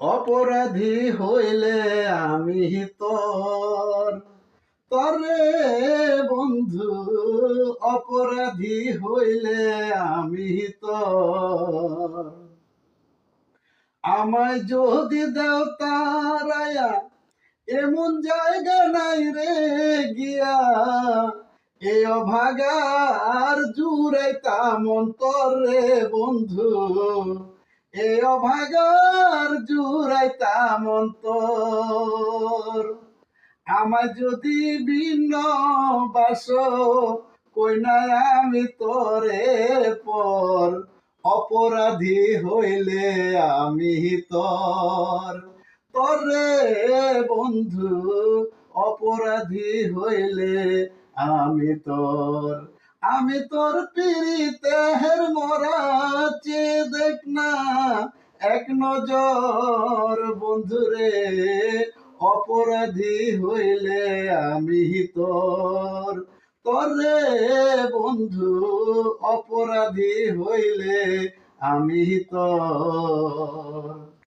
অপরাধী হইলে আমি তোর, তরে বন্ধু অপরাধী হইলে আমি তোর। আমায় যদি দেও তারায়া, এমন জায়গা নাই রে গিয়া, এ অভাগার জুড়াইতাম অন্তর রে বন্ধু, এ অভাগার জুড়াইতাম অন্তর। আমায় যদি ভিন্ন বাস, কই না আমি তরে পর, অপরাধী হইলে আমি তোর, তরে বন্ধু অপরাধী হইলে আমি তোর। আমি তোর পিরিতের মরা চেয়ে দেখ না এক নজর বন্ধুরে, অপরাধী হইলে আমি তোর, তরে বন্ধু অপরাধী হইলে আমি তোর।